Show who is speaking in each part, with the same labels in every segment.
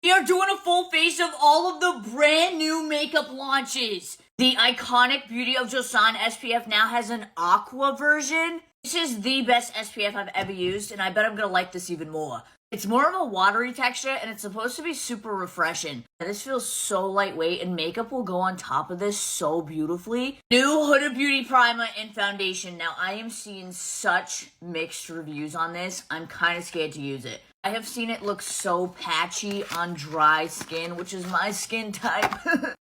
Speaker 1: We are doing a full face of all of the brand new makeup launches. The iconic Beauty of Joseon SPF now has an aqua version. This is the best SPF I've ever used, and I bet I'm gonna like this even more. It's more of a watery texture, and it's supposed to be super refreshing. This feels so lightweight, and makeup will go on top of this so beautifully. New Huda Beauty Primer and Foundation. Now, I am seeing such mixed reviews on this. I'm kind of scared to use it. I have seen it look so patchy on dry skin, which is my skin type.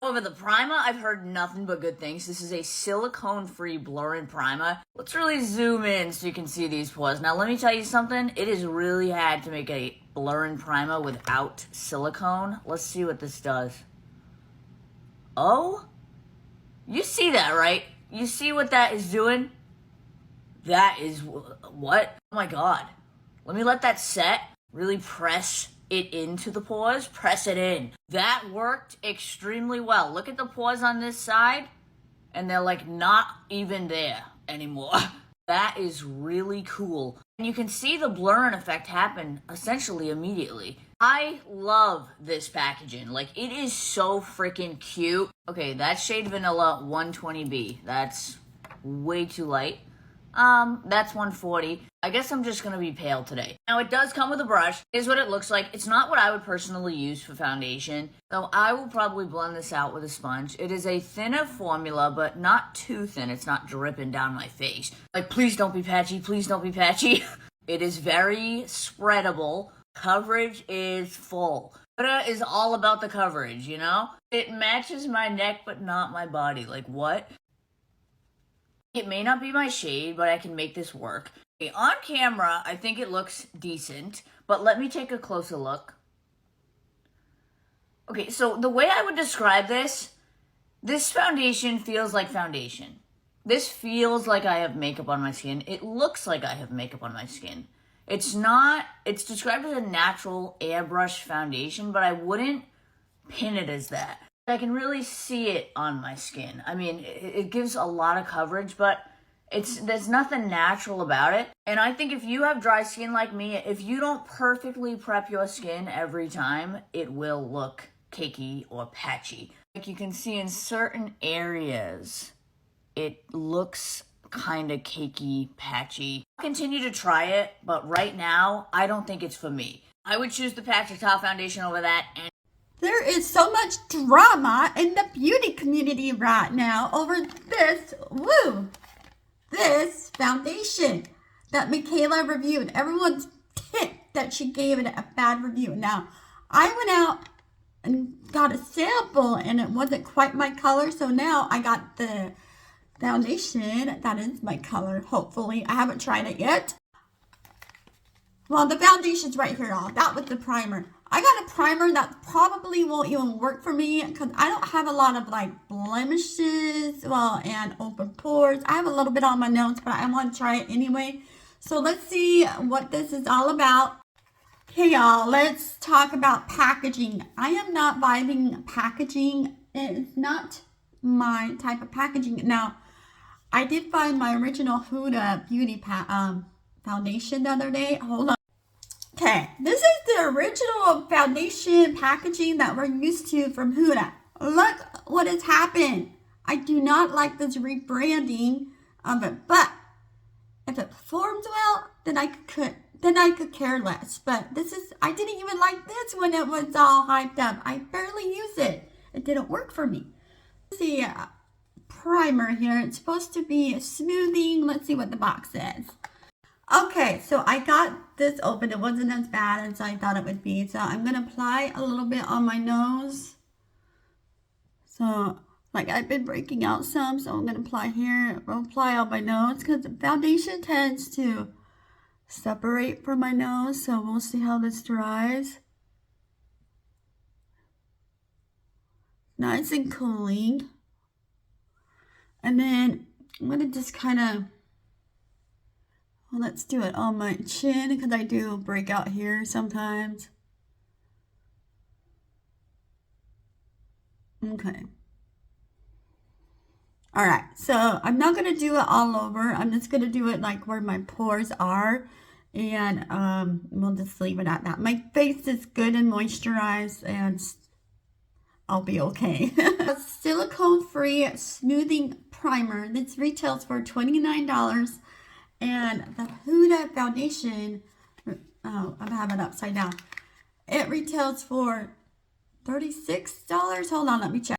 Speaker 1: However, the primer, I've heard nothing but good things. This is a silicone-free blur-in primer. Let's really zoom in so you can see these pores. Now, let me tell you something. It is really hard to make a blur-in primer without silicone. Let's see what this does. Oh? You see that, right? You see what that is doing? That is... what? Oh my god. Let me let that set. Really press it into the pores. Press it in. That worked extremely well. Look at the pores on this side, and they're like not even there anymore. That is really cool. And you can see the blurring effect happen essentially immediately. I love this packaging. Like, it is so freaking cute. Okay, that's shade Vanilla 120B. That's way too light. That's 140. I guess I'm just gonna be pale today. Now, it does come with a brush. Here's what it looks like. It's not what I would personally use for foundation, so I will probably blend this out with a sponge. It is a thinner formula, but not too thin. It's not dripping down my face. Like, please don't be patchy. Please don't be patchy. It is very spreadable. Coverage is full. Huda is all about the coverage, you know? It matches my neck, but not my body. Like, what? It may not be my shade, but I can make this work. Okay, on camera, I think it looks decent, but let me take a closer look. Okay, so the way I would describe this foundation feels like foundation. This feels like I have makeup on my skin. It looks like I have makeup on my skin. It's described as a natural airbrush foundation, but I wouldn't pin it as that. I can really see it on my skin. I mean, it gives a lot of coverage, but there's nothing natural about it. And I think if you have dry skin like me, if you don't perfectly prep your skin every time, it will look cakey or patchy. Like you can see in certain areas, it looks kind of cakey, patchy. I'll continue to try it, but right now, I don't think it's for me. I would choose the Patrick Ta foundation over that. And
Speaker 2: there is so much drama in the beauty community right now over this foundation that MIKAY reviewed. Everyone's ticked that she gave it a bad review. Now, I went out and got a sample and it wasn't quite my color, so now I got the foundation that is my color, hopefully. I haven't tried it yet. Well, the foundation's right here, y'all. That was the primer. I got a primer that probably won't even work for me because I don't have a lot of like blemishes, and open pores. I have a little bit on my nose, but I want to try it anyway. So let's see what this is all about. Okay, y'all, let's talk about packaging. I am not vibing packaging. It's not my type of packaging. Now, I did find my original Huda Beauty foundation the other day. Hold on. Okay, this is the original foundation packaging that we're used to from Huda. Look what has happened. I do not like this rebranding of it, but if it performs well, then I could care less. But I didn't even like this when it was all hyped up. I barely use it. It didn't work for me. Let's see, primer here. It's supposed to be smoothing. Let's see what the box says. Okay, so I got this open. It wasn't as bad as I thought it would be. So I'm going to apply a little bit on my nose. So, like I've been breaking out some, so I'm going to apply here. I'll apply on my nose because the foundation tends to separate from my nose. So we'll see how this dries. Nice and cooling. And then I'm going to just kind of... Well, let's do it on my chin because I do break out here sometimes. Okay. All right, so I'm not going to do it all over. I'm just going to do it like where my pores are. And we'll just leave it at that. My face is good and moisturized, and I'll be okay. Silicone-Free Smoothing Primer. This retails for $29. And the Huda foundation, oh, I have it upside down. It retails for $36. Hold on, let me check.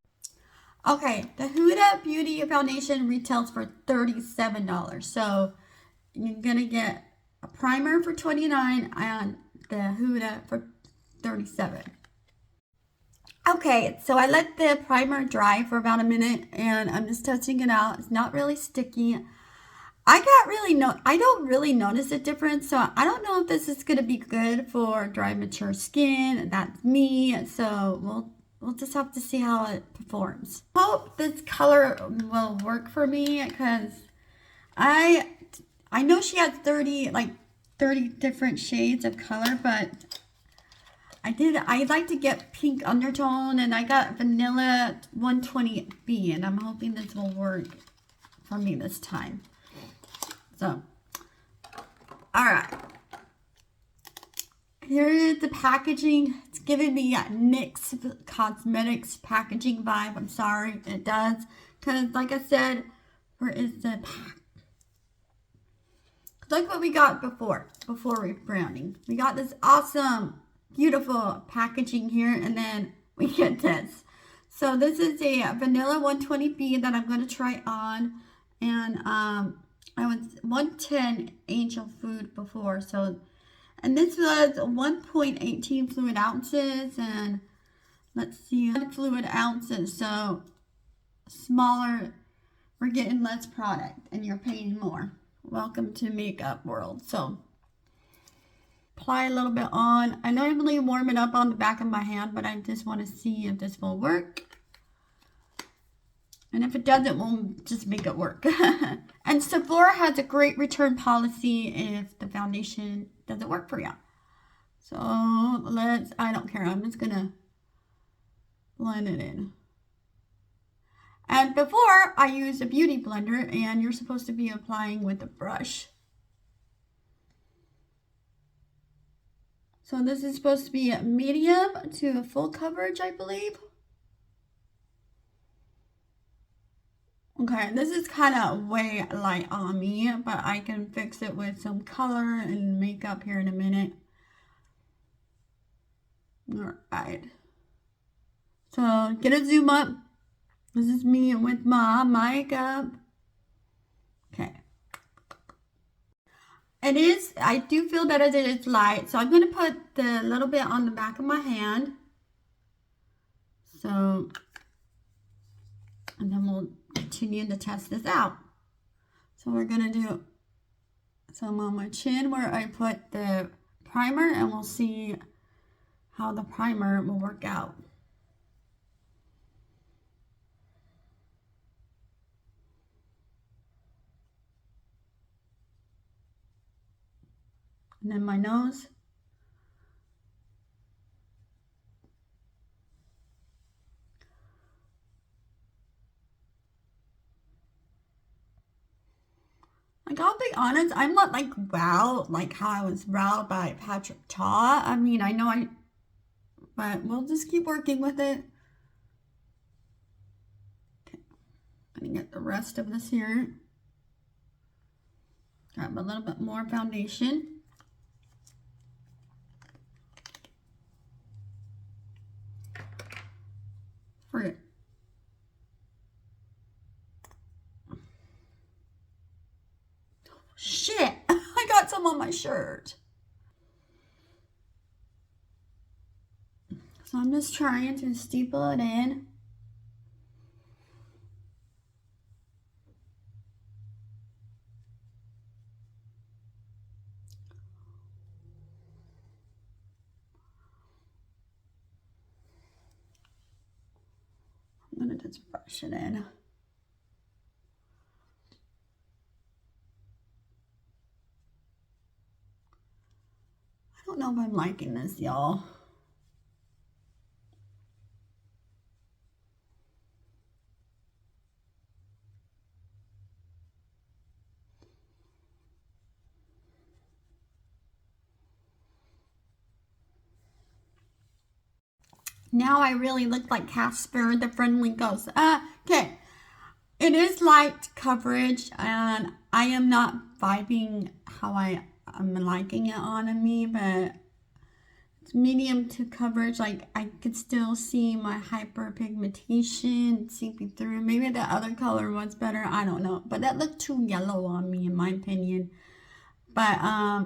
Speaker 2: Okay, the Huda Beauty Foundation retails for $37. So you're gonna get a primer for $29 and the Huda for $37. Okay, so I let the primer dry for about a minute and I'm just touching it out. It's not really sticky. I don't really notice a difference, so I don't know if this is gonna be good for dry, mature skin. That's me, so we'll just have to see how it performs. Hope this color will work for me because I know she has 30 different shades of color, but I like to get pink undertone, and I got vanilla 120B, and I'm hoping this will work for me this time. So, all right. Here is the packaging. It's giving me a NYX Cosmetics packaging vibe. I'm sorry, it does. Because, like I said, where is the pack? Look what we got before rebranding. We got this awesome, beautiful packaging here, and then we get this. So this is a vanilla 120B that I'm going to try on, and I was 110 Angel Food before, so, and this was 1.18 fluid ounces, and let's see, fluid ounces, so smaller, we're getting less product, and you're paying more. Welcome to makeup world. So apply a little bit on. I normally warm it up on the back of my hand, but I just want to see if this will work. And if it doesn't, we'll just make it work. And Sephora has a great return policy if the foundation doesn't work for you. So I don't care. I'm just going to blend it in. And before, I used a beauty blender, and you're supposed to be applying with a brush. So this is supposed to be a medium to a full coverage, I believe. Okay, this is kind of way light on me, but I can fix it with some color and makeup here in a minute. All right. So get a zoom up. This is me with my makeup. Okay. I do feel that it is light, so I'm going to put the little bit on the back of my hand. So, and then we'll continue to test this out. So we're going to do some on my chin where I put the primer, and we'll see how the primer will work out. And then my nose. Like, I'll be honest, I'm not like wowed like how I was wowed by Patrick Ta. I mean, but we'll just keep working with it. Okay, I'm gonna get the rest of this here. Grab a little bit more foundation. For shit, I got some on my shirt. So I'm just trying to steeple it in. I'm gonna just brush it in. I don't know if I'm liking this, y'all. Now I really look like Casper, the friendly ghost. Okay. It is light coverage, and I am not vibing how I'm liking it on me, but it's medium to coverage. Like, I could still see my hyperpigmentation seeping through. Maybe the other color was better. I don't know. But that looked too yellow on me, in my opinion. But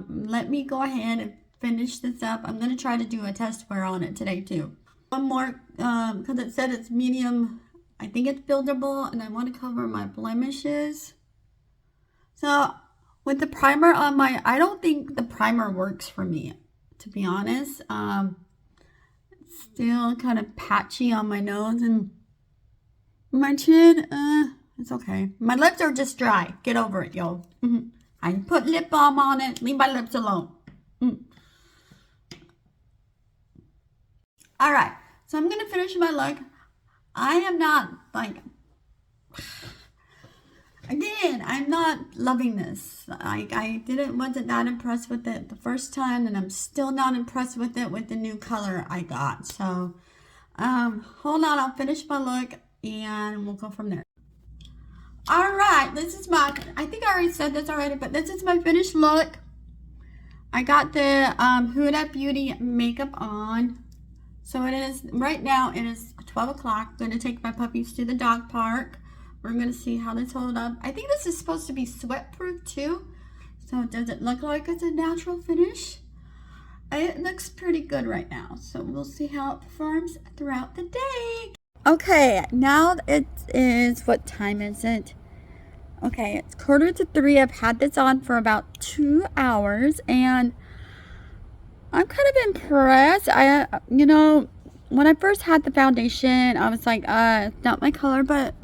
Speaker 2: let me go ahead and finish this up. I'm going to try to do a test wear on it today, too. One more, because it said it's medium. I think it's buildable, and I want to cover my blemishes. So, with the primer on my, I don't think the primer works for me, to be honest. It's still kind of patchy on my nose and my chin. It's okay. My lips are just dry. Get over it, yo. I put lip balm on it. Leave my lips alone. Alright, so I'm going to finish my look. I am not, like, again, I'm not loving this. I wasn't that impressed with it the first time, and I'm still not impressed with it with the new color I got. So, hold on, I'll finish my look, and we'll go from there. Alright, this is my, I think I already said this already, but this is my finished look. I got the Huda Beauty makeup on. So it is, right now it is 12 o'clock. I'm going to take my puppies to the dog park. We're going to see how this holds up. I think this is supposed to be sweat proof too. So does it look like it's a natural finish? It looks pretty good right now. So we'll see how it performs throughout the day. Okay, now it is, what time is it? Okay, it's 2:45. I've had this on for about 2 hours, and I'm kind of impressed. You know, when I first had the foundation, I was like, it's not my color, but,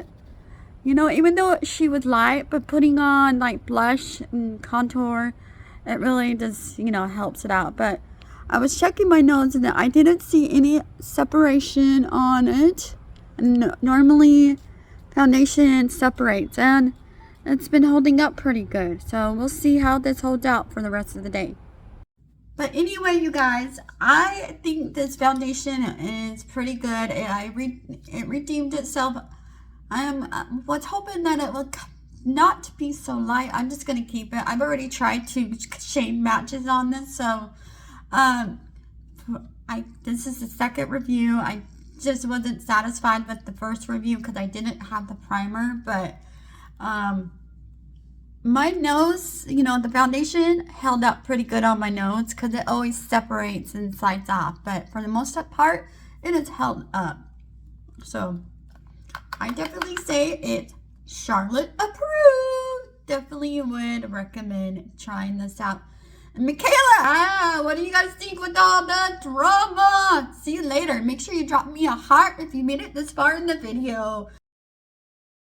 Speaker 2: you know, even though she was light, but putting on, like, blush and contour, it really just, you know, helps it out. But I was checking my nose, and I didn't see any separation on it. And normally, foundation separates, and it's been holding up pretty good. So we'll see how this holds out for the rest of the day. But anyway, you guys, I think this foundation is pretty good. It redeemed itself. I was hoping that it would not be so light. I'm just going to keep it. I've already tried to shade matches on this. So, this is the second review. I just wasn't satisfied with the first review because I didn't have the primer. But, my nose, you know, the foundation held up pretty good on my nose because it always separates and slides off. But for the most part, it is held up. So, I definitely say it's Charlotte approved. Definitely would recommend trying this out. And Michaela, what do you guys think with all the drama? See you later. Make sure you drop me a heart if you made it this far in the video.